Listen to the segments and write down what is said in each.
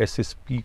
SSP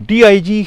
DIG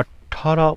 18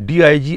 DIG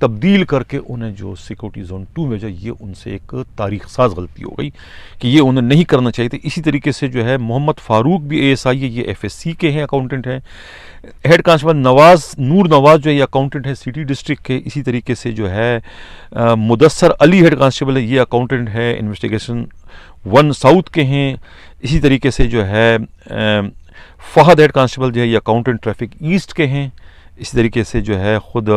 تبدیل کر کے انہیں جو سیکورٹی زون 2 میں جائے، یہ ان سے ایک تاریخ ساز غلطی ہو گئی کہ یہ انہیں نہیں کرنا چاہیے تھا۔ اسی طریقے سے جو ہے محمد فاروق بھی ASI ہے، یہ FSC کے ہیں، اکاؤنٹنٹ ہیں۔ ہیڈ کانسٹیبل نور نواز جو ہے یہ اکاؤنٹنٹ ہے سٹی ڈسٹرکٹ کے۔ اسی طریقے سے جو ہے مدثر علی ہیڈ کانسٹیبل ہے، یہ اکاؤنٹنٹ ہے، انویسٹیگیشن 1 ساؤتھ کے ہیں۔ اسی طریقے سے جو ہے فہد ہیڈ کانسٹیبل جو ہے یہ اکاؤنٹنٹ ٹریفک ایسٹ کے ہیں۔ اسی طریقے سے جو ہے خود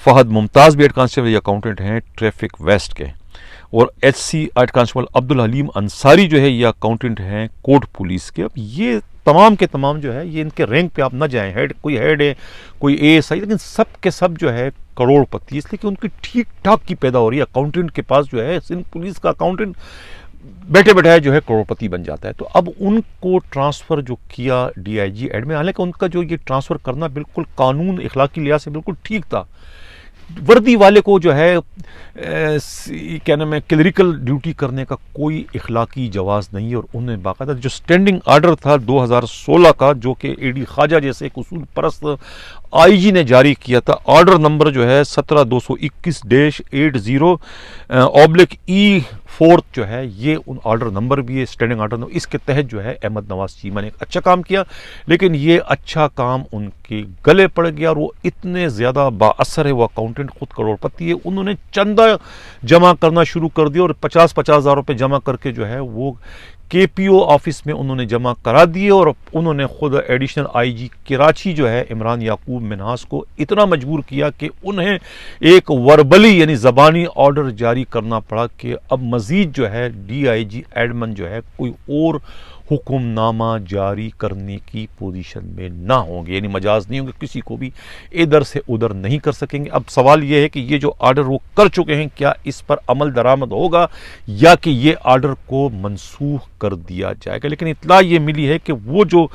فہد ممتاز بھی ہیڈ کانسٹیبل یہ اکاؤنٹنٹ ہیں ٹریفک ویسٹ کے، اور HC head constable Abdul Halim Ansari جو ہے یہ اکاؤنٹنٹ ہیں کوٹ پولیس کے۔ اب یہ تمام کے تمام جو ہے یہ ان کے رینک پہ آپ نہ جائیں، کوئی ہیڈ ہے، کوئی ASI، لیکن سب کے سب جو ہے کروڑ پتی، اس لیے کہ ان کی ٹھیک ٹھاک کی پیدا ہو رہی ہے۔ اکاؤنٹنٹ کے پاس جو ہے سندھ پولیس کا اکاؤنٹنٹ بیٹھے بیٹھائے جو ہے کروڑ پتی بن جاتا ہے۔ تو اب ان کو ٹرانسفر جو کیا DIG ایڈ میں، حالانکہ ان کا جو یہ ٹرانسفر کرنا بالکل قانون اخلاقی لحاظ سے بالکل ٹھیک تھا۔ وردی والے کو جو ہے کیا نام ہے کلریکل ڈیوٹی کرنے کا کوئی اخلاقی جواز نہیں ہے، اور انہیں باقاعدہ جو سٹینڈنگ آرڈر تھا 2016 کا، جو کہ AD خواجہ جیسے ایک اصول پرست IG نے جاری کیا تھا، آرڈر نمبر جو ہے 17221-0/E4 جو ہے یہ ان آرڈر نمبر بھی ہے، سٹینڈنگ آرڈر نمبر، اس کے تحت جو ہے احمد نواز چیمہ نے ایک اچھا کام کیا، لیکن یہ اچھا کام ان کے گلے پڑ گیا، اور وہ اتنے زیادہ با اثر ہے، وہ اکاؤنٹنٹ خود کروڑ پتی ہے، انہوں نے چندہ جمع کرنا شروع کر دیا، اور 50,000 روپے جمع کر کے جو ہے وہ KPO آفس میں انہوں نے جمع کرا دیے، اور انہوں نے خود ایڈیشنل IG کراچی جو ہے عمران یعقوب منہاس کو اتنا مجبور کیا کہ انہیں ایک وربلی یعنی زبانی آرڈر جاری کرنا پڑا کہ اب مزید جو ہے DIG ایڈمن جو ہے کوئی اور حکم نامہ جاری کرنے کی پوزیشن میں نہ ہوں گے، یعنی مجاز نہیں ہوں گے، کسی کو بھی ادھر سے ادھر نہیں کر سکیں گے۔ اب سوال یہ ہے کہ یہ جو آرڈر وہ کر چکے ہیں کیا اس پر عمل درآمد ہوگا، یا کہ یہ آرڈر کو منسوخ کر دیا جائے گا۔ لیکن اطلاع یہ ملی ہے کہ وہ جو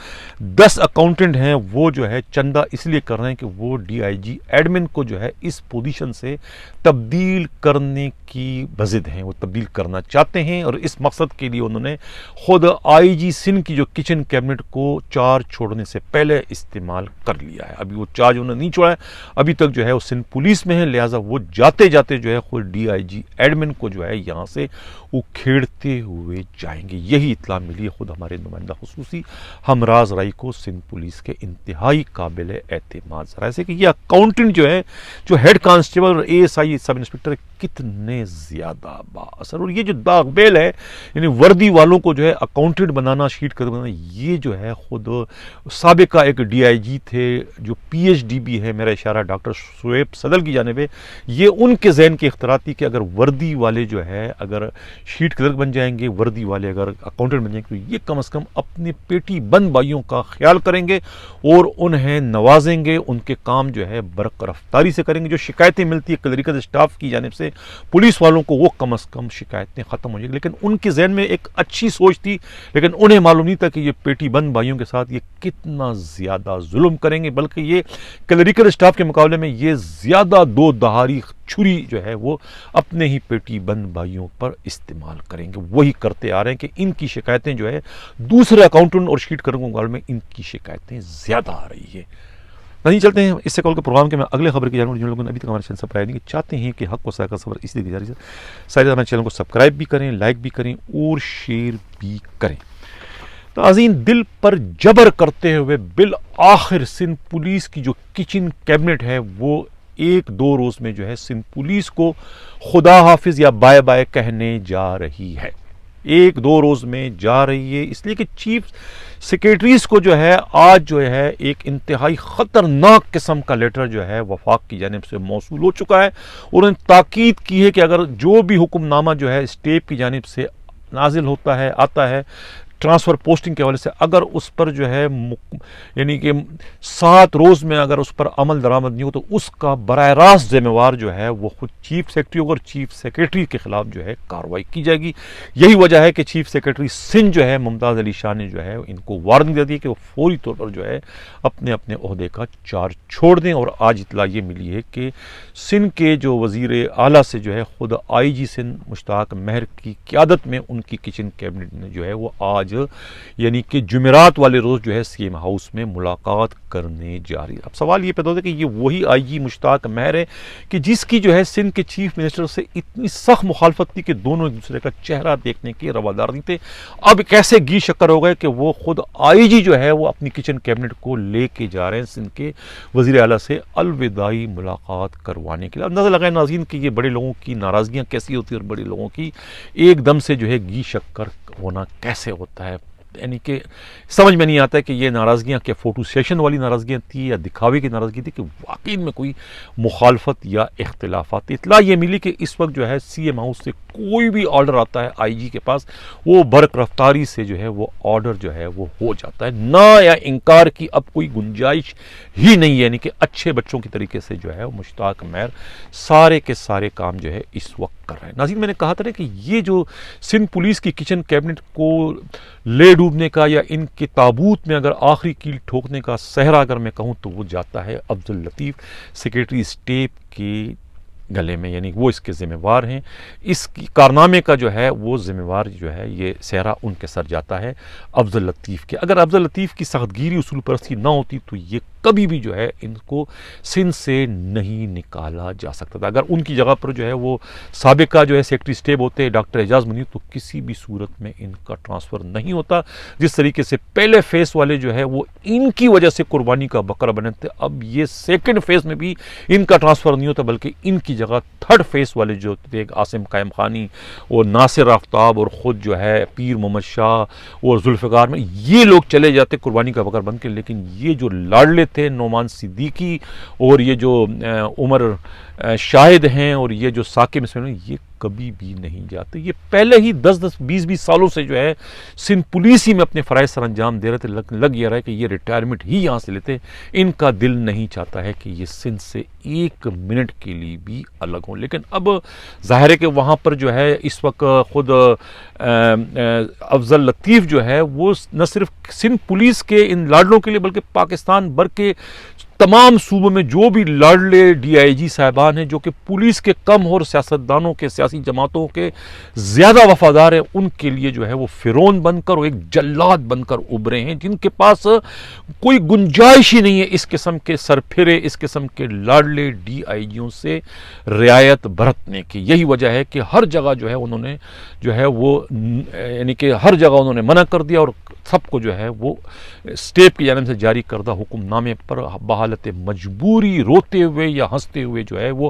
10 اکاؤنٹنٹ ہیں وہ جو ہے چندہ اس لیے کر رہے ہیں کہ وہ DIG ایڈمن کو جو ہے اس پوزیشن سے تبدیل کرنے کی بضد ہیں، وہ تبدیل کرنا چاہتے ہیں، اور اس مقصد کے لیے انہوں نے خود IG سندھ کی جو کچن کیبنٹ کو چارج چھوڑنے سے پہلے استعمال کر لیا ہے۔ ابھی وہ چارج انہوں نے نہیں چھوڑا ہے، ابھی تک جو ہے وہ سندھ پولیس میں ہے، لہٰذا وہ جاتے جاتے جو ہے خود DIG ایڈمن کو جو ہے یہاں سے وہ کھیڑتے ہوئے جائیں گے۔ یہی اطلاع ملی ہے خود ہمارے نمائندہ خصوصی ہمراز رائی کو سندھ پولیس کے انتہائی قابل اعتماد ذرائع سے، کہ یہ اکاؤنٹنٹ جو ہے، جو ہیڈ کانسٹیبل اور ASI سب انسپکٹر کتنے زیادہ با اثر، اور یہ جو داغ بیل ہے یعنی وردی والوں کو جو ہے اکاؤنٹنٹ بنانا، شیٹ کر بنانا، یہ جو ہے خود سابقہ ایک DIG تھے جو PhD بھی ہے، میرا اشارہ ڈاکٹر شعیب صدل کی جانب ہے، یہ ان کے ذہن کے اختراع تھی کہ اگر وردی والے جو ہے اگر شیٹ کلرک بن جائیں گے، وردی والے اگر اکاؤنٹنٹ بن جائیں گے، تو یہ کم از کم اپنے پیٹی بند بھائیوں کا خیال کریں گے اور انہیں نوازیں گے، ان کے کام جو ہے برق رفتاری سے کریں گے۔ جو شکایتیں ملتی ہے کلریکل اسٹاف کی جانب سے پولیس والوں کو، وہ کم از کم شکایتیں ختم ہو جائیں گی۔ لیکن ان کے ذہن میں ایک اچھی سوچ تھی، لیکن انہیں معلوم نہیں تھا کہ یہ پیٹی بند بھائیوں کے ساتھ یہ کتنا زیادہ ظلم کریں گے، بلکہ یہ کلریکل اسٹاف کے مقابلے میں یہ زیادہ دو دھاری چھری جو ہے وہ اپنے ہی پیٹی بند بھائیوں پر استعمال کریں گے۔ وہی کرتے آ رہے ہیں کہ ان کی شکایتیں جو ہے دوسرے اکاؤنٹنٹ اور شیٹ کرنے کے مقابلے میں ان کی شکایتیں زیادہ آ رہی ہے۔ نہیں چلتے ہیں اس سے کال کے پروگرام کے میں اگلے خبر کی جانب، جن لوگوں نے ابھی تک ہمارے چینل سبسکرائب نہیں کیا، چاہتے ہیں کہ حق و سائے کا سفر اس لیے جاری ہے، سارے ہمارے چینل کو سبسکرائب بھی کریں، لائک بھی کریں اور شیئر بھی کریں۔ ناظرین، دل پر جبر کرتے ہوئے بالآخر سندھ پولیس کی جو کچن کیبنٹ ہے وہ 1-2 روز میں جو ہے سندھ پولیس کو خدا حافظ یا بائے بائے کہنے جا رہی ہے۔ 1-2 روز میں جا رہی ہے، اس لیے کہ چیف سیکریٹریز کو جو ہے آج جو ہے ایک انتہائی خطرناک قسم کا لیٹر جو ہے وفاق کی جانب سے موصول ہو چکا ہے، اور انہوں نے تاکید کی ہے کہ اگر جو بھی حکم نامہ جو ہے اسٹیپ کی جانب سے نازل ہوتا ہے، آتا ہے ٹرانسفر پوسٹنگ کے حوالے سے، اگر اس پر جو ہے یعنی کہ 7 روز میں اگر اس پر عمل درآمد نہیں ہو تو اس کا براہ راست ذمہ وار جو ہے وہ خود چیف سیکرٹری ہوگا، اور چیف سیکرٹری کے خلاف جو ہے کارروائی کی جائے گی۔ یہی وجہ ہے کہ چیف سیکرٹری سندھ جو ہے ممتاز علی شاہ نے جو ہے ان کو وارننگ دے دی کہ وہ فوری طور پر جو ہے اپنے اپنے عہدے کا چارج چھوڑ دیں۔ اور آج اطلاع یہ ملی ہے کہ سندھ کے جو وزیر اعلیٰ سے جو ہے خود IG سندھ مشتاق مہر کی قیادت میں ان کی کچن کیبنٹ نے جو ہے وہ آج آج یعنی کہ جمعرات والے روز جو ہے سی ایم ہاؤس میں ملاقات کرنے جا رہی ہے۔ اب سوال یہ پیدا ہوتا ہے کہ یہ وہی آئی جی مشتاق مہر ہے کہ جس کی جو ہے سندھ کے چیف منسٹر سے اتنی سخت مخالفت تھی کہ دونوں ایک دوسرے کا چہرہ دیکھنے کے روادار نہیں تھے۔ اب کیسے گی شکر ہو گئے کہ وہ خود آئی جی جو ہے وہ اپنی کچن کیبنٹ کو لے کے جا رہے ہیں سندھ کے وزیر اعلیٰ سے الوداعی ملاقات کروانے کے لیے۔ اب نظر لگائیں ناظرین کہ یہ بڑے لوگوں کی ناراضگیاں کیسی ہوتی ہیں اور بڑے لوگوں کی ایک دم سے جو ہے گی شکر ہونا کیسے ہوتا ہے، یعنی کہ سمجھ میں نہیں آتا ہے کہ یہ ناراضگیاں کیا فوٹو سیشن والی ناراضگیاں تھی یا دکھاوے کی ناراضگی تھی کہ واقعی میں کوئی مخالفت یا اختلافات۔ اطلاع یہ ملی کہ اس وقت جو ہے سی ایم ہاؤس سے کوئی بھی آرڈر آتا ہے آئی جی کے پاس، وہ برق رفتاری سے جو ہے وہ آرڈر جو ہے وہ ہو جاتا ہے، نہ یا انکار کی اب کوئی گنجائش ہی نہیں ہے، یعنی کہ اچھے بچوں کی طریقے سے جو ہے مشتاق مہر سارے کے سارے کام جو ہے اس وقت کر رہے ہیں۔ ناظرین، میں نے کہا تھا نا کہ یہ جو سندھ پولیس کی کچن کیبنٹ کو لے ڈوبنے کا یا ان کے تابوت میں اگر آخری کیل ٹھوکنے کا صحرا اگر میں کہوں تو وہ جاتا ہے افضل لطیف سیکریٹری اسٹیٹ کے گلے میں، یعنی وہ اس کے ذمہ وار ہیں۔ اس کی کارنامے کا جو ہے وہ ذمہ وار جو ہے یہ صحرا ان کے سر جاتا ہے افضل لطیف کے۔ اگر افضل لطیف کی سخت گیری اصول پرستی نہ ہوتی تو یہ کبھی بھی جو ہے ان کو سندھ سے نہیں نکالا جا سکتا تھا۔ اگر ان کی جگہ پر جو ہے وہ سابقہ جو ہے سیکرٹری اسٹیٹ ہوتے ڈاکٹر اعجاز منیر تو کسی بھی صورت میں ان کا ٹرانسفر نہیں ہوتا۔ جس طریقے سے پہلے فیس والے جو ہے وہ ان کی وجہ سے قربانی کا بکرا بنے تھے، اب یہ سیکنڈ فیس میں بھی ان کا ٹرانسفر نہیں ہوتا، بلکہ ان کی جگہ تھرڈ فیس والے جو تھے عاصم قائم خانی اور ناصر آفتاب اور خود جو ہے پیر محمد شاہ اور ذوالفقار میں یہ لوگ چلے جاتے قربانی کا بکرا بن کے، لیکن یہ جو لاڈلے تھے نعمان صدیقی اور یہ جو عمر شاہد ہیں اور یہ جو ثاقب اسماعیل ہیں، یہ کبھی بھی نہیں جاتے۔ یہ پہلے ہی 10-20 سالوں سے جو ہے سندھ پولیس ہی میں اپنے فرائض سر انجام دے رہے تھے، لگ یہ رہا ہے کہ یہ ریٹائرمنٹ ہی یہاں سے لیتے۔ ان کا دل نہیں چاہتا ہے کہ یہ سندھ سے ایک منٹ کے لیے بھی الگ ہوں، لیکن اب ظاہر ہے کہ وہاں پر جو ہے اس وقت خود افضل لطیف جو ہے وہ نہ صرف سندھ پولیس کے ان لاڈلوں کے لیے بلکہ پاکستان بھر کے تمام صوبوں میں جو بھی لاڈلے ڈی آئی جی صاحبان ہیں جو کہ پولیس کے کم اور سیاستدانوں کے سیاسی جماعتوں کے زیادہ وفادار ہیں، ان کے لیے جو ہے وہ فرعون بن کر اور ایک جلاد بن کر ابھرے ہیں، جن کے پاس کوئی گنجائش ہی نہیں ہے اس قسم کے سرپھرے، اس قسم کے لاڈلے ڈی آئی جیوں سے رعایت برتنے کی۔ یہی وجہ ہے کہ ہر جگہ جو ہے انہوں نے جو ہے وہ یعنی کہ ہر جگہ انہوں نے منع کر دیا اور سب کو جو ہے وہ اسٹیٹ کی جانب سے جاری کردہ حکم نامے پر بحالت مجبوری روتے ہوئے یا ہنستے ہوئے جو ہے وہ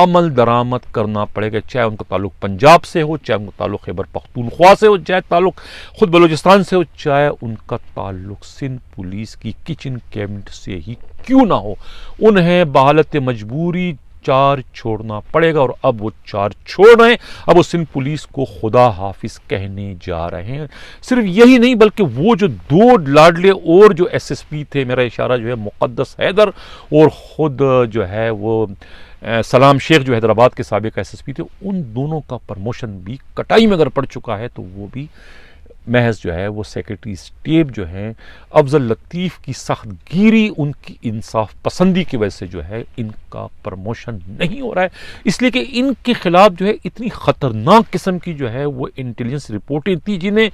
عمل درآمد کرنا پڑے گا، چاہے ان کا تعلق پنجاب سے ہو، چاہے ان کا تعلق خیبر پختونخوا سے ہو، چاہے تعلق خود بلوچستان سے ہو، چاہے ان کا تعلق سندھ پولیس کی کچن کیبنٹ سے ہی کیوں نہ ہو، انہیں بحالت مجبوری چار چھوڑنا پڑے گا۔ اور اب وہ چار چھوڑ رہے ہیں، اب وہ سندھ پولیس کو خدا حافظ کہنے جا رہے ہیں۔ صرف یہی نہیں بلکہ وہ جو دو لاڈلے اور جو ایس ایس پی تھے، میرا اشارہ جو ہے مقدس حیدر اور خود جو ہے وہ سلام شیخ جو حیدرآباد کے سابق ایس ایس پی تھے، ان دونوں کا پرموشن بھی کٹائی میں اگر پڑ چکا ہے تو وہ بھی محض جو ہے وہ سیکرٹری اسٹیٹ جو ہیں افضل لطیف کی سخت گیری، ان کی انصاف پسندی کی وجہ سے جو ہے ان کا پرموشن نہیں ہو رہا ہے، اس لیے کہ ان کے خلاف جو ہے اتنی خطرناک قسم کی جو ہے وہ انٹیلیجنس رپورٹیں تھی جنہیں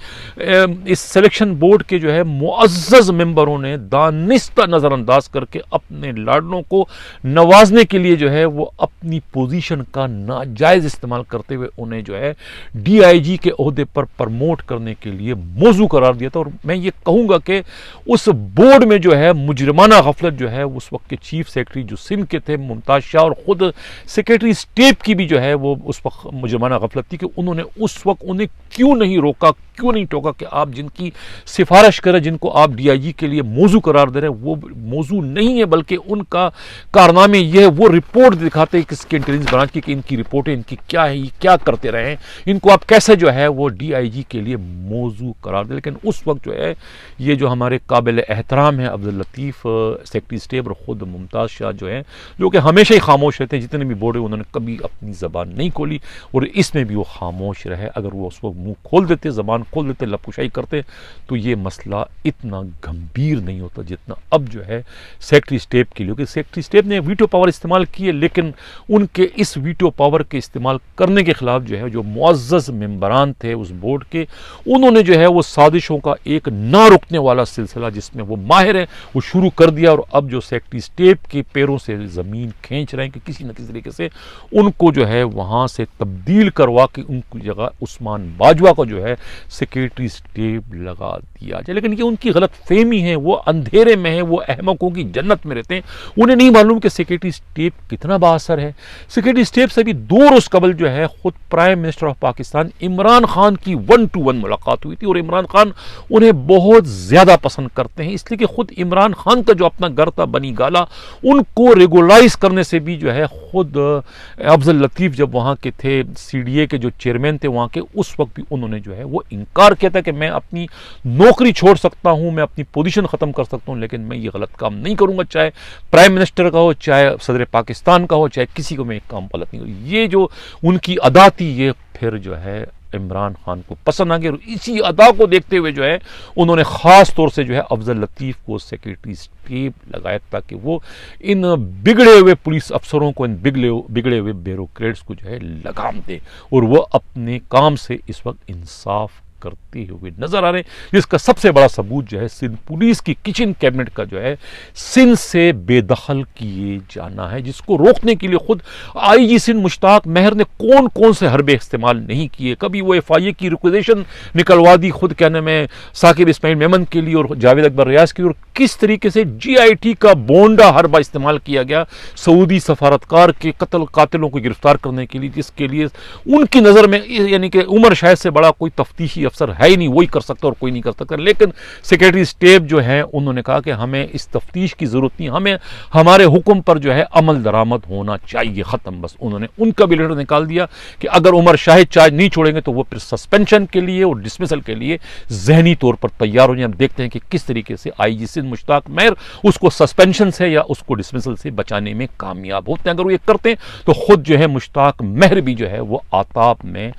اس سلیکشن بورڈ کے جو ہے معزز ممبروں نے دانستہ نظر انداز کر کے اپنے لاڈلوں کو نوازنے کے لیے جو ہے وہ اپنی پوزیشن کا ناجائز استعمال کرتے ہوئے انہیں جو ہے ڈی آئی جی کے عہدے پر پرموٹ کرنے کے لیے موضوع قرار دیا تھا۔ اور میں یہ کہوں گا کہ اس بورڈ میں جو ہے مجرمانہ غفلت جو ہے اس وقت کے چیف سیکرٹری جو سندھ کے تھے ممتاز شاہ اور خود سیکرٹری اسٹیٹ کی بھی جو ہے وہ اس وقت مجرمانہ غفلت تھی کہ انہوں نے اس وقت انہیں کیوں نہیں روکا، کیوں نہیں ٹوکا کہ آپ جن کی سفارش کریں، جن کو آپ ڈی آئی جی کے لیے موضوع قرار دے رہے ہیں وہ موضوع نہیں ہے، بلکہ ان کا کارنامے یہ ہے وہ رپورٹ دکھاتے ہیں کس کے انٹیلیجنس برانچ کی کہ ان کی رپورٹیں ان کی کیا ہے، یہ کیا کرتے رہے ہیں، ان کو آپ کیسے جو ہے وہ ڈی آئی جی کے لیے موضوع قرار دیں۔ لیکن اس وقت جو ہے یہ جو ہمارے قابل احترام ہیں افضل لطیف سیکرٹری اسٹیٹ اور خود ممتاز شاہ جو ہیں، جو کہ ہمیشہ ہی خاموش رہتے ہیں، جتنے بھی بورڈ ہیں انہوں نے کبھی اپنی زبان نہیں کھولی اور اس میں بھی وہ خاموش رہے۔ اگر وہ اس وقت منہ کھول دیتے، زبان کھول دیتے، لب کشائی کرتے تو یہ مسئلہ اتنا گمبھیر نہیں ہوتا جتنا اب جو ہے سیکرٹری اسٹیٹ کے لیے، کہ سیکرٹری اسٹیٹ نے ویٹو پاور استعمال کی ہے، لیکن ان کے اس ویٹو پاور کے استعمال کرنے کے خلاف جو ہے جو معزز ممبران تھے اس بورڈ کے، انہوں نے نے جو ہے وہ سازشوں کا ایک نہ رکنے والا سلسلہ جس میں وہ ماہر ہیں وہ شروع کر دیا، اور اب جو سیکٹری اسٹیٹ کے پیروں سے زمین کھینچ رہے ہیں کہ کسی نہ کسی طریقے سے ان کو جو ہے وہاں سے تبدیل کروا کے ان کی جگہ عثمان باجوہ کو جو ہے سیکرٹری اسٹیٹ لگا دیا جائے۔ لیکن یہ ان کی غلط فہمی ہے، وہ اندھیرے میں ہیں، وہ احمقوں کی جنت میں رہتے ہیں، انہیں نہیں معلوم کہ سیکرٹری اسٹیٹ کتنا بااثر ہے۔ سیکرٹری اسٹیٹ سے بھی 2 روز قبل جو ہے خود prime minister of Pakistan Imran Khan کی 1 to 1 ملاقات ہوئی تھی، اور عمران خان انہیں بہت زیادہ پسند کرتے ہیں، اس لیے کہ خود عمران خان کا جو اپنا گھر تھا بنی گالا ان کو ریگولائز کرنے سے بھی جو ہے خود افضل لطیف جب وہاں کے تھے سی ڈی اے کے جو چیئرمین تھے وہاں کے، اس وقت بھی انہوں نے جو ہے وہ انکار کیا تھا کہ میں اپنی نوکری چھوڑ سکتا ہوں، میں اپنی پوزیشن ختم کر سکتا ہوں، لیکن میں یہ غلط کام نہیں کروں گا، چاہے پرائم منسٹر کا ہو، چاہے صدر پاکستان کا ہو، چاہے کسی کو میں ایک کام غلط نہیں کروں۔ یہ جو ان کی ادا تھی یہ پھر جو ہے عمران خان کو پسند آ گیا، اور اسی ادا کو دیکھتے ہوئے جو ہے انہوں نے خاص طور سے جو ہے افضل لطیف کو سیکرٹری اسٹیٹ لگایا تاکہ وہ ان بگڑے ہوئے پولیس افسروں کو، ان بگڑے ہوئے بیوروکریٹس کو جو ہے لگام دے، اور وہ اپنے کام سے اس وقت انصاف کرتے ہوئے نظر آ رہے ہیں، جس کا سب سے بڑا ثبوت جو ہے سندھ پولیس کی کچن کیبنٹ کا جو ہے سندھ سے بے دخل کیے جانا ہے، جس کو روکنے کے لیے خود آئی جی سندھ مشتاق مہر نے کون سے حربے استعمال نہیں کیے۔ کبھی وہ ایف آئی اے کی ریکویزیشن نکلوا دی خود کیا نام ہے ثاقب اسماعیل میمن کے لیے اور جاوید اکبر ریاض کی، اور کس طریقے سے جی آئی ٹی کا بونڈا حربہ استعمال کیا گیا سعودی سفارتکار کے قاتلوں کو گرفتار کرنے کے لیے، جس کے لیے ان کی نظر میں یعنی کہ عمر شاہد سے بڑا کوئی تفتیشی افسر ہے ہی نہیں، وہی کر سکتا اور کوئی نہیں کر سکتا، لیکن سیکرٹری اسٹیٹ جو ہے انہوں نے کہا کہ ہمیں اس تفتیش کی ضرورت نہیں، ہمیں ہمارے حکم پر جو ہے عمل درآمد ہونا چاہیے، ختم۔ بس انہوں نے ان کا بھی لیٹر نکال دیا کہ اگر عمر شاہد چارج نہیں چھوڑیں گے تو وہ پھر سسپینشن کے لیے اور ڈسمسل کے لیے ذہنی طور پر تیار ہو جائیں۔ اب دیکھتے ہیں کہ کس طریقے سے آئی جی سندھ مشتاق مہر اس کو سسپینشن سے یا اس کو ڈسمسل سے بچانے میں کامیاب ہوتے ہیں۔ اگر وہ یہ کرتے ہیں تو خود جو ہے مشتاق مہر بھی جو ہے وہ آتاب میں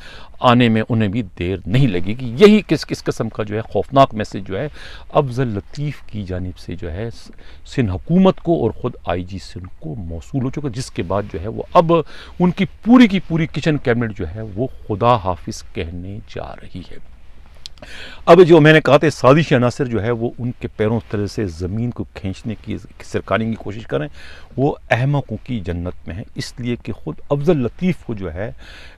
آنے میں انہیں بھی دیر نہیں لگے گی۔ یہی کس قسم کا جو ہے خوفناک میسج جو ہے افضل لطیف کی جانب سے جو ہے سندھ حکومت کو اور خود آئی جی سندھ کو موصول ہو چکا، جس کے بعد جو ہے وہ اب ان کی پوری کچن کیبنٹ جو ہے وہ خدا حافظ کہنے جا رہی ہے۔ اب جو میں نے کہا تھا سازشی عناصر جو ہے وہ ان کے پیروں تلے سے زمین کو کھینچنے کی سرکانے کی کوشش کریں، وہ احمقوں کی جنت میں ہے، اس لیے کہ خود افضل لطیف کو جو ہے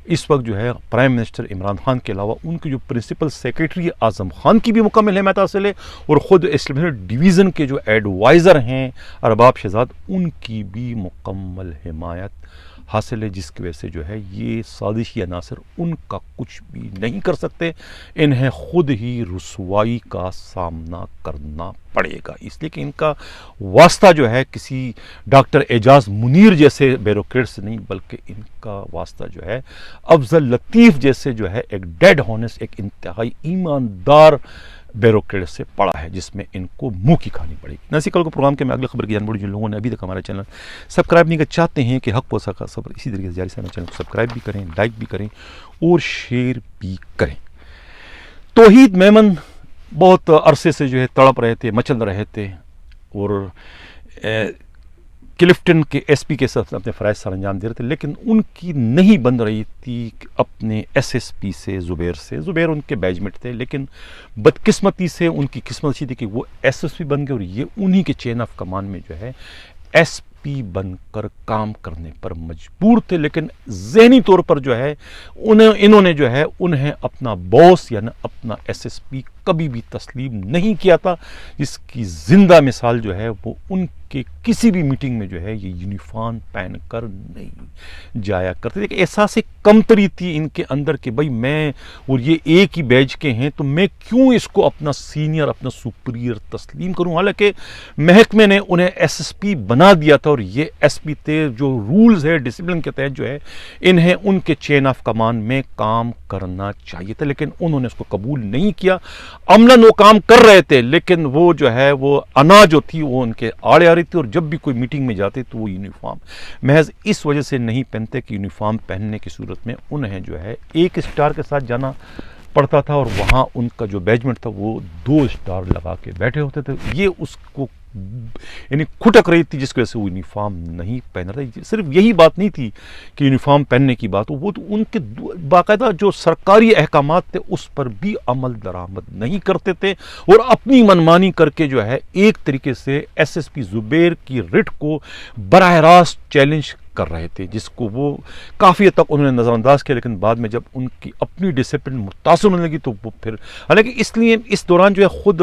اس وقت جو ہے پرائم منسٹر عمران خان کے علاوہ ان کے جو پرنسپل سیکرٹری اعظم خان کی بھی مکمل حمایت حاصل ہے، اور خود اسلامک ڈویژن کے جو ایڈوائزر ہیں ارباب شہزاد ان کی بھی مکمل حمایت حاصل ہے، جس کی وجہ سے جو ہے یہ سازشی عناصر ان کا کچھ بھی نہیں کر سکتے، انہیں خود ہی رسوائی کا سامنا کرنا پڑے گا، اس لیے کہ ان کا واسطہ جو ہے کسی ڈاکٹر اعجاز منیر جیسے بیوروکریٹ سے نہیں، بلکہ ان کا واسطہ جو ہے افضل لطیف جیسے جو ہے ایک ڈیڈ ہانسٹ، ایک انتہائی ایماندار بیوروکریٹ سے پڑا ہے، جس میں ان کو منہ کی کھانی پڑے گی۔ ناسی کل کو پروگرام کے میں اگلی خبر کی جان بڑی جن لوگوں نے ابھی تک ہمارا چینل سبسکرائب نہیں کر چاہتے ہیں کہ حق و سکا صبر اسی طریقے سے جاری سے ہمارے چینل کو سبسکرائب بھی کریں، لائک بھی کریں اور شیئر بھی کریں۔ توحید میمن بہت عرصے سے جو ہے تڑپ رہے تھے، مچل رہے تھے، اور کلفٹن کے ایس پی کے ساتھ اپنے فرائض سر انجام دے رہے تھے، لیکن ان کی نہیں بن رہی تھی اپنے ایس پی سے زبیر ان کے بیچ تھے، لیکن بدقسمتی سے ان کی قسمت اچھی تھی کہ وہ ایس پی بن گئے، اور یہ انہی کے چین آف کمانڈ میں جو ہے ایس پی بن کر کام کرنے پر مجبور تھے، لیکن ذہنی طور پر جو ہے انہوں نے جو ہے انہیں اپنا باس یعنی اپنا ایس پی کبھی بھی تسلیم نہیں کیا تھا، جس کی زندہ مثال جو ہے وہ ان کے کسی بھی میٹنگ میں جو ہے یہ یونیفارم پہن کر نہیں جایا کرتے تھے، کہ احساس کمتری تھی ان کے اندر کہ بھائی میں اور یہ ایک ہی بیچ کے ہیں تو میں کیوں اس کو اپنا سینئر اپنا سپریئر تسلیم کروں، حالانکہ محکمے نے انہیں ایس ایس پی بنا دیا تھا، اور یہ ایس پی تھے جو رولز ہے ڈسپلن کے تحت جو ہے انہیں ان کے چین آف کمانڈ میں کام کرنا چاہیے تھا، لیکن انہوں نے اس کو قبول نہیں کیا۔ عملاً وہ کام کر رہے تھے، لیکن وہ جو ہے وہ انا جو تھی وہ ان کے آڑے آ رہی تھی، اور جب بھی کوئی میٹنگ میں جاتے تو وہ یونیفارم محض اس وجہ سے نہیں پہنتے کہ یونیفارم پہننے کی صورت میں انہیں جو ہے ایک اسٹار کے ساتھ جانا پڑتا تھا اور وہاں ان کا جو بیجمنٹ تھا وہ 2 اسٹار لگا کے بیٹھے ہوتے تھے. یہ اس کو یعنی کھٹک رہی تھی جس کی وجہ سے وہ یونیفارم نہیں پہن رہا تھا. صرف یہی بات نہیں تھی کہ یونیفارم پہننے کی بات ہو, وہ تو ان کے باقاعدہ جو سرکاری احکامات تھے اس پر بھی عمل درآمد نہیں کرتے تھے اور اپنی منمانی کر کے جو ہے ایک طریقے سے ایس ایس پی زبیر کی رٹ کو براہ راست چیلنج کر رہے تھے, جس کو وہ کافی حد تک انہوں نے نظر انداز کیا. لیکن بعد میں جب ان کی اپنی ڈسپلن متاثر ہونے لگی تو وہ پھر, حالانکہ اس لیے اس دوران جو ہے خود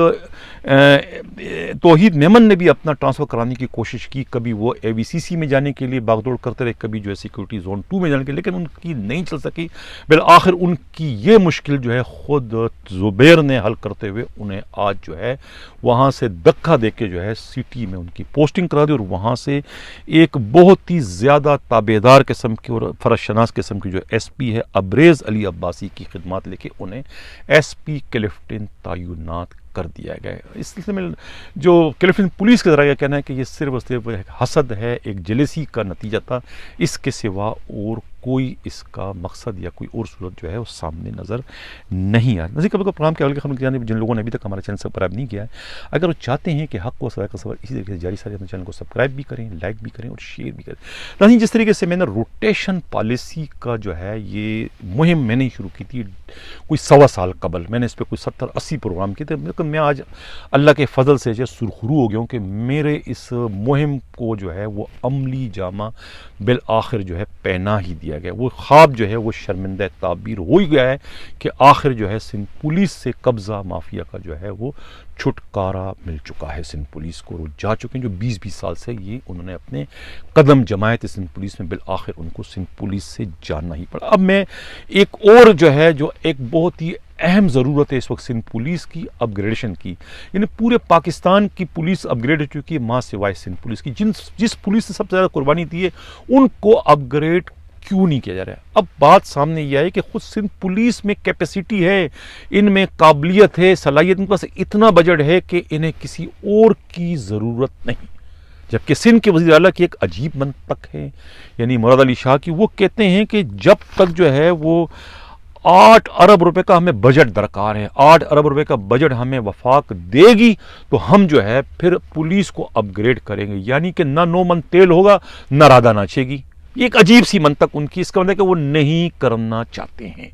توحید میمن نے بھی اپنا ٹرانسفر کرانے کی کوشش کی. کبھی وہ اے وی سی سی میں جانے کے لیے باغ دوڑ کرتے رہے, کبھی جو ہے سیکورٹی زون 2 میں جانے کے لیے, لیکن ان کی نہیں چل سکی. بالآخر ان کی یہ مشکل جو ہے خود زبیر نے حل کرتے ہوئے انہیں آج جو ہے وہاں سے دھکا دے کے جو ہے سٹی میں ان کی پوسٹنگ کرا دی, اور وہاں سے ایک بہت ہی زیادہ تابعدار قسم کی اور فرض شناس قسم کی جو ایس پی ہے ابریز علی عباسی کی خدمات لے کے انہیں ایس پی کلفٹن تعینات کر دیا گیا. اس سلسلے میں جو کلفٹن پولیس کا ذرائع کہنا ہے کہ یہ صرف اور صرف ایک حسد ہے, ایک جلیسی کا نتیجہ تھا, اس کے سوا اور کوئی اس کا مقصد یا کوئی اور صورت جو ہے وہ سامنے نظر نہیں آیا. نظیر قبل کا پروگرام کے حوالے کے خبروں کی جانب جن لوگوں نے ابھی تک ہمارے چینل سبسکرائب نہیں کیا ہے, اگر وہ چاہتے ہیں کہ حق و صداقت کا سفر اسی طریقے سے جاری ساری اپنے چینل کو سبسکرائب بھی کریں, لائک بھی کریں اور شیئر بھی کریں. ناظرین, جس طریقے سے میں نے روٹیشن پالیسی کا جو ہے یہ مہم میں نے شروع کی تھی کوئی 1.25 سال قبل, میں نے اس پہ کوئی 70-80 پروگرام کیے تھے, لیکن میں آج اللہ کے فضل سے جو سرخرو ہو گیا ہوں کہ میرے اس مہم کو جو ہے وہ عملی جامہ بالآخر جو ہے پہنا ہی دیا گیا. وہ خواب جو ہے وہ شرمندہ تعبیر ہو ہی گیا ہے کہ آخر جو ہے سندھ پولیس سے قبضہ مافیا کا جو ہے وہ چھٹکارا مل چکا ہے سندھ پولیس کو, اور جا چکے ہیں جو 20-20 سال سے یہ انہوں نے اپنے قدم جمائے تھے سندھ پولیس میں, بالآخر ان کو سندھ پولیس سے جانا ہی پڑا. اب میں ایک اور جو ہے جو ایک بہت ہی اہم ضرورت ہے اس وقت سندھ پولیس کی اپ گریڈیشن کی, یعنی پورے پاکستان کی پولیس اپ گریڈ ہو چکی ہے ماں سوائے سندھ پولیس کی. جس پولیس نے سب سے زیادہ قربانی دی ہے ان کو اپ گریڈ کیوں نہیں کیا جا رہا ہے. اب بات سامنے یہ آئی کہ خود سندھ پولیس میں کیپیسٹی ہے, ان میں قابلیت ہے, صلاحیت, ان کے پاس اتنا بجٹ ہے کہ انہیں کسی اور کی ضرورت نہیں. جبکہ سندھ کے وزیر اعلیٰ کی ایک عجیب منطق ہے, یعنی مراد علی شاہ کی, وہ کہتے ہیں کہ جب تک جو ہے وہ 8 ارب روپے کا ہمیں بجٹ درکار ہے, 8 ارب روپے کا بجٹ ہمیں وفاق دے گی تو ہم جو ہے پھر پولیس کو اپ گریڈ کریں گے, یعنی کہ نہ 9 من تیل ہوگا نہ رادہ ناچے گی. یہ ایک عجیب سی منطق ان کی, اس کا مطلب ہے کہ وہ نہیں کرنا چاہتے ہیں.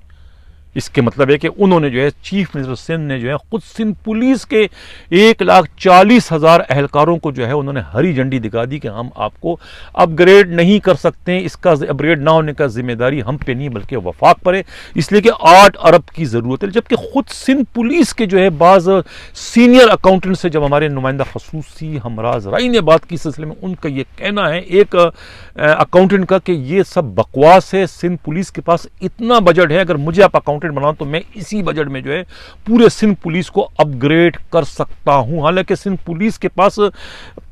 اس کے مطلب ہے کہ انہوں نے جو ہے چیف منسٹر سندھ نے جو ہے خود سندھ پولیس کے 1,40,000 اہلکاروں کو جو ہے انہوں نے ہری جھنڈی دکھا دی کہ ہم آپ کو اپ گریڈ نہیں کر سکتے ہیں, اس کا اپ گریڈ نہ ہونے کا ذمہ داری ہم پہ نہیں بلکہ وفاق پر ہے, اس لیے کہ 8 ارب کی ضرورت ہے. جبکہ خود سندھ پولیس کے جو ہے بعض سینئر اکاؤنٹنٹ سے جب ہمارے نمائندہ خصوصی ہمراز رائی نے بات کی سلسلے میں, ان کا یہ کہنا ہے ایک اکاؤنٹنٹ کا کہ یہ سب بکواس ہے, سندھ پولیس کے پاس اتنا بجٹ ہے, اگر مجھے آپ اکاؤنٹنٹ بناؤں تو میں اسی بجٹ میں جو ہے پورے سندھ پولیس کو اپ گریڈ کر سکتا ہوں. حالانکہ سندھ پولیس کے پاس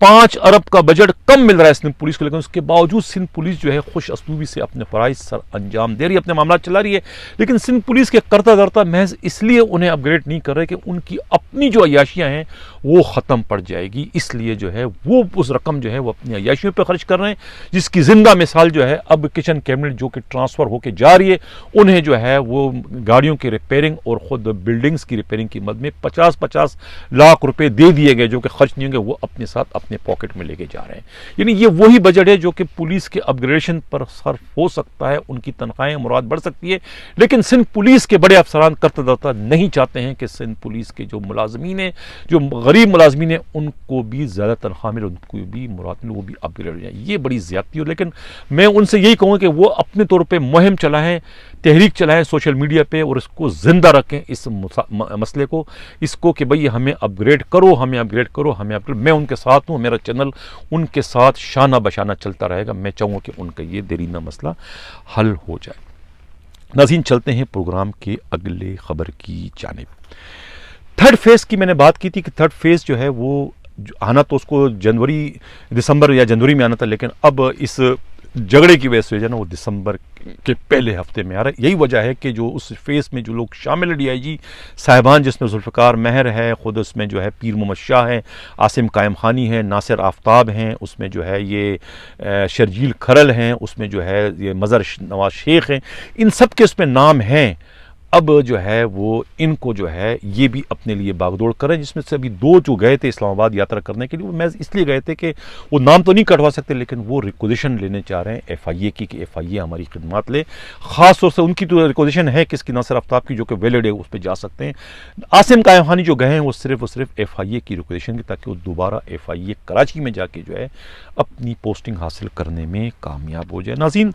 5 ارب کا بجٹ کم مل رہا ہے سندھ پولیس کو, لیکن اس کے باوجود سندھ پولیس جو ہے خوش اسلوبی سے اپنے فرائض سر انجام دے رہی ہے, اپنے معاملات چلا رہی ہے. لیکن سندھ پولیس کے کرتا دھرتا محض اس لیے انہیں اپ گریڈ نہیں کر رہے کہ ان کی اپنی جو عیاشیاں ہیں وہ ختم پڑ جائے گی, اس لیے جو ہے وہ اس رقم جو ہے وہ اپنی عیاشیوں پہ خرچ کر رہے ہیں, جس کی زندہ مثال جو ہے اب کچن کیبنٹ جو کہ ٹرانسفر ہو کے جا رہی ہے, انہیں جو ہے وہ گاڑیوں کی ریپیرنگ اور خود بلڈنگز کی ریپیرنگ کی مد میں 50-50 لاکھ روپے دے دیے گئے, جو کہ خرچ نہیں ہوں گے, وہ اپنے ساتھ اپنے پاکٹ میں لے کے جا رہے ہیں. یعنی یہ وہی بجٹ ہے جو کہ پولیس کے اپ گریڈیشن پر صرف ہو سکتا ہے, ان کی تنخواہیں مراد بڑھ سکتی ہے, لیکن سندھ پولیس کے بڑے افسران کرتا دھرتا نہیں چاہتے ہیں کہ سندھ پولیس کے جو ملازمین ہیں, جو غریب ملازمین ہیں, ان کو بھی زیادہ تنخواہ ملے, ان کو بھی مراد ملے, وہ بھی اپ گریڈ ہو جائیں. یہ بڑی زیادتی ہو. لیکن میں ان سے یہی کہوں کہ وہ اپنے طور پہ مہم چلائیں, تحریک چلائیں سوشل میڈیا پہ, اور اس کو زندہ رکھیں اس مسئلے کو, اس کو کہ بھئی ہمیں اپ گریڈ کرو, ہمیں اپ گریڈ کرو, ہمیں اپ گریڈ. میں ان کے ساتھ ہوں, میرا چینل ان کے ساتھ شانہ بشانہ چلتا رہے گا. میں چاہوں گا کہ ان کا یہ دیرینہ مسئلہ حل ہو جائے. ناظرین, چلتے ہیں پروگرام کے اگلے خبر کی جانب. 3rd فیز کی میں نے بات کی تھی کہ 3rd فیز جو ہے وہ آنا تو اس کو دسمبر یا جنوری میں آنا تھا, لیکن اب اس جھگڑے کی وجہ سے جو ہے نا وہ دسمبر کے پہلے ہفتے میں آ رہا ہے. یہی وجہ ہے کہ جو اس فیس میں جو لوگ شامل ہے ڈی آئی جی صاحبان, جس میں ذوالفقار مہر ہے, خود اس میں جو ہے پیر محمد شاہ ہے, عاصم قائم خانی ہے, ناصر آفتاب ہیں, اس میں جو ہے یہ شرجیل کھرل ہیں, اس میں جو ہے یہ مظہر نواز شیخ ہیں, ان سب کے اس میں نام ہیں. اب جو ہے وہ ان کو جو ہے یہ بھی اپنے لیے باغ دوڑ کریں، جس میں سے ابھی 2 جو گئے تھے اسلام آباد یاترا کرنے کے لیے، وہ محض اس لیے گئے تھے کہ وہ نام تو نہیں کٹوا سکتے لیکن وہ ریکوزیشن لینے چاہ رہے ہیں ایف آئی اے کی کہ ایف آئی اے ہماری خدمات لے. خاص طور سے ان کی تو ریکوزیشن ہے کہ اس کی ناصر آفتاب کی جو کہ ویلڈ ہے اس پہ جا سکتے ہیں. عاصم قائم خانی جو گئے ہیں وہ صرف ایف آئی اے کی ریکوزیشن کی، تاکہ وہ دوبارہ ایف آئی اے کراچی میں جا کے جو ہے اپنی پوسٹنگ حاصل کرنے میں کامیاب ہو جائے. ناظرین،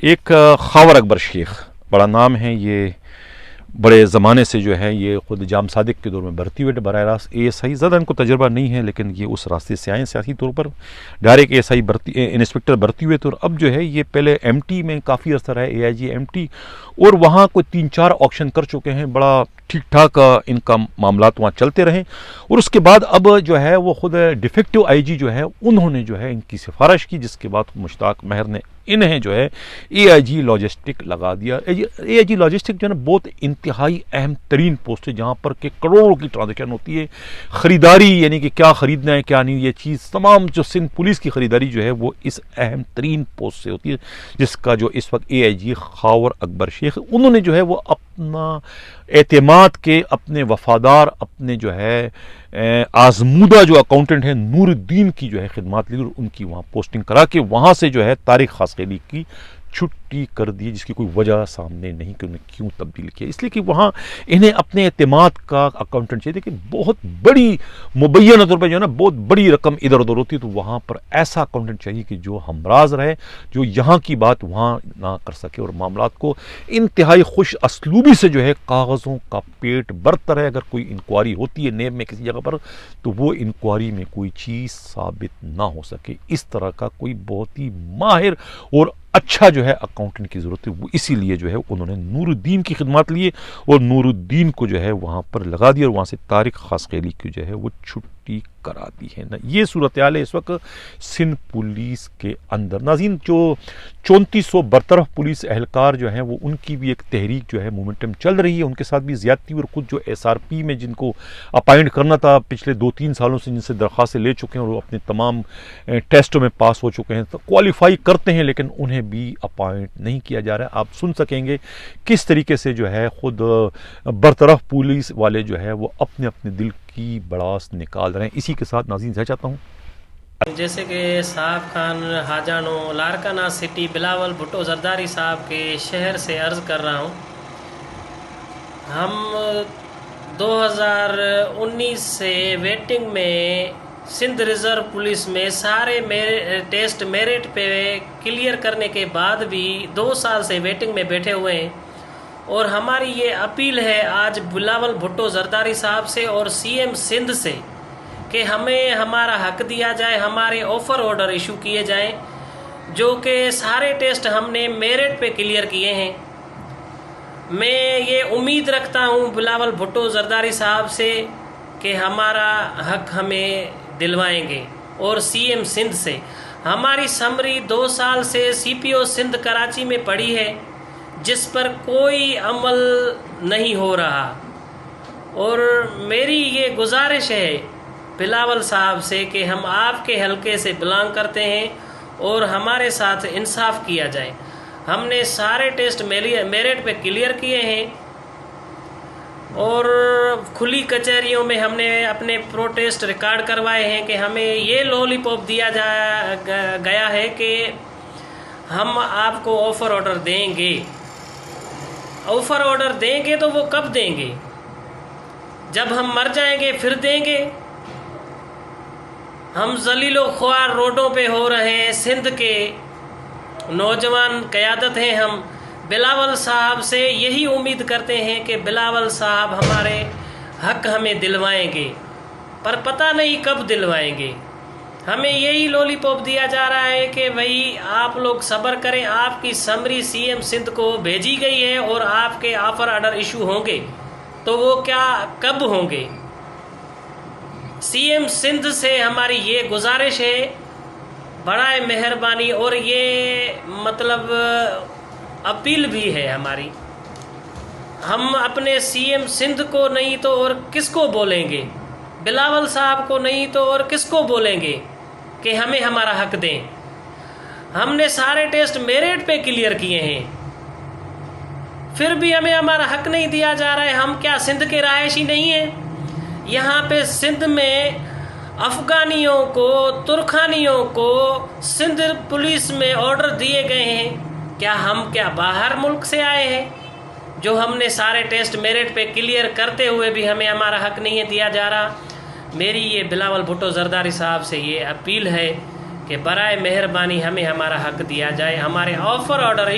ایک خاور اکبر شیخ، بڑا نام ہے یہ، بڑے زمانے سے جو ہے یہ خود جام صادق کے دور میں بھرتی ہوئے براہ راست اے ایس آئی، زیادہ ان کو تجربہ نہیں ہے لیکن یہ اس راستے سے آئے ہیں سیاسی طور پر. Direct A S I inspector بھرتی ہوئے تھے، اور اب جو ہے یہ پہلے ایم ٹی میں کافی عرصہ رہے، اے آئی جی ایم ٹی، اور وہاں کوئی 3-4 آکشن کر چکے ہیں. بڑا ٹھیک ٹھاک ان کا معاملات وہاں چلتے رہے، اور اس کے بعد اب جو ہے وہ خود ڈیفیکٹو آئی جی جو ہے انہوں نے جو ہے ان کی سفارش کی، جس کے بعد مشتاق مہر نے انہیں جو ہے اے آئی جی لاجسٹک لگا دیا. اے آئی جی لاجسٹک جو ہے نا بہت انتہائی اہم ترین پوسٹ ہے، جہاں پر کہ کروڑوں کی ٹرانزیکشن ہوتی ہے. خریداری یعنی کہ کیا خریدنا ہے کیا نہیں، یہ چیز تمام جو سندھ پولیس کی خریداری جو ہے وہ اس اہم ترین پوسٹ سے ہوتی ہے، جس کا جو اس وقت اے آئی جی خاور اکبر شیخ، انہوں نے جو ہے وہ اپنا اعتماد کے اپنے وفادار، اپنے جو ہے آزمودہ جو اکاؤنٹنٹ ہیں نور الدین کی جو ہے خدمات لی، اور ان کی وہاں پوسٹنگ کرا کے وہاں سے جو ہے طارق خاصخیلی کی چھٹی کر دی، جس کی کوئی وجہ سامنے نہیں کہ انہیں کیوں تبدیل کیا. اس لیے کہ وہاں انہیں اپنے اعتماد کا اکاؤنٹنٹ چاہیے کہ بہت بڑی مبینہ طور پہ جو ہے نا بہت بڑی رقم ادھر ادھر ہوتی ہے، تو وہاں پر ایسا اکاؤنٹنٹ چاہیے کہ جو ہمراز رہے، جو یہاں کی بات وہاں نہ کر سکے، اور معاملات کو انتہائی خوش اسلوبی سے جو ہے کاغذوں کا پیٹ برتا رہے. اگر کوئی انکوائری ہوتی ہے نیب میں کسی جگہ پر، تو وہ انکوائری میں کوئی چیز ثابت نہ ہو سکے. اس طرح کا کوئی بہت ہی ماہر اور اچھا جو ہے اکاؤنٹنٹ کی ضرورت ہے. وہ اسی لیے جو ہے انہوں نے نور الدین کی خدمات لیے، اور نور الدین کو جو ہے وہاں پر لگا دیا، اور وہاں سے طارق خاصخیلی کی جو ہے وہ چھٹی کرا دی ہے. یہ صورتحال ہے اس وقت سندھ پولیس کے اندر. ناظرین، جو 3400 برطرف پولیس اہلکار جو ہیں وہ ان کی بھی ایک تحریک جو ہے مومنٹم چل رہی ہے، ان کے ساتھ بھی زیادتی، اور خود جو ایس آر پی میں جن کو اپائنٹ کرنا تھا پچھلے 2-3 سالوں سے، جن سے درخواستیں لے چکے ہیں اور وہ اپنے تمام ٹیسٹوں میں پاس ہو چکے ہیں، تو کوالیفائی کرتے ہیں لیکن انہیں بھی اپائنٹ نہیں کیا جا رہا ہے. آپ سن سکیں گے کس طریقے سے جو ہے خود برطرف پولیس والے جو ہے وہ اپنے اپنے دل کی بڑاس نکال رہے ہیں. اسی کے ساتھ ناظرین سے چاہتا ہوں جیسے کہ صاحب خان حاجانو لارکانہ سٹی بلاول بھٹو زرداری صاحب کے شہر سے عرض کر رہا ہوں. ہم 2019 سے ویٹنگ میں سندھ ریزرو پولیس میں سارے ٹیسٹ میرٹ پہ کلیئر کرنے کے بعد بھی 2 سال سے ویٹنگ میں بیٹھے ہوئے ہیں، اور ہماری یہ اپیل ہے آج بلاول بھٹو زرداری صاحب سے اور سی ایم سندھ سے کہ ہمیں ہمارا حق دیا جائے، ہمارے آفر آرڈر ایشو کیے جائیں، جو کہ سارے ٹیسٹ ہم نے میرٹ پہ کلیئر کیے ہیں. میں یہ امید رکھتا ہوں بلاول بھٹو زرداری صاحب سے کہ ہمارا حق ہمیں دلوائیں گے، اور سی ایم سندھ سے. ہماری سمری 2 سال سے سی پی او سندھ کراچی میں پڑی ہے، جس پر کوئی عمل نہیں ہو رہا، اور میری یہ گزارش ہے بلاول صاحب سے کہ ہم آپ کے حلقے سے بلانگ کرتے ہیں اور ہمارے ساتھ انصاف کیا جائے. ہم نے سارے ٹیسٹ میرٹ پہ کلیئر کیے ہیں، اور کھلی کچہریوں میں ہم نے اپنے پروٹیسٹ ریکارڈ کروائے ہیں کہ ہمیں یہ لولی پاپ دیا گیا ہے کہ ہم آپ کو آفر آرڈر دیں گے. آفر آرڈر دیں گے تو وہ کب دیں گے؟ جب ہم مر جائیں گے پھر دیں گے. ہم ذلیل و خوار روڈوں پہ ہو رہے ہیں، سندھ کے نوجوان قیادت ہیں. ہم بلاول صاحب سے یہی امید کرتے ہیں کہ بلاول صاحب ہمارے حق ہمیں دلوائیں گے، پر پتہ نہیں کب دلوائیں گے. ہمیں یہی لولی پاپ دیا جا رہا ہے کہ بھائی آپ لوگ صبر کریں، آپ کی سمری سی ایم سندھ کو بھیجی گئی ہے اور آپ کے آفر آرڈر ایشو ہوں گے، تو وہ کیا کب ہوں گے؟ سی ایم سندھ سے ہماری یہ گزارش ہے برائے مہربانی، اور یہ مطلب اپیل بھی ہے ہماری. ہم اپنے سی ایم سندھ کو نہیں تو اور کس کو بولیں گے؟ بلاول صاحب کو نہیں تو اور کس کو بولیں گے کہ ہمیں ہمارا حق دیں؟ ہم نے سارے ٹیسٹ میرٹ پہ کلیئر کیے ہیں. پھر بھی ہمیں ہمارا حق نہیں دیا جا رہا ہے. ہم کیا سندھ کے رہائشی نہیں ہیں؟ یہاں پہ سندھ میں افغانیوں کو، ترکھانیوں کو سندھ پولیس میں آرڈر دیے گئے ہیں. ہم کیا باہر ملک سے آئے ہیں؟ جو ہم نے سارے ٹیسٹ میرٹ پہ کلیئر کرتے ہوئے بھی ہمیں ہمارا حق نہیں دیا جا رہا. میری یہ بلاول بھٹو زرداری صاحب سے یہ اپیل ہے کہ برائے مہربانی ہمیں ہمارا حق دیا جائے. ہمارے آفر آرڈر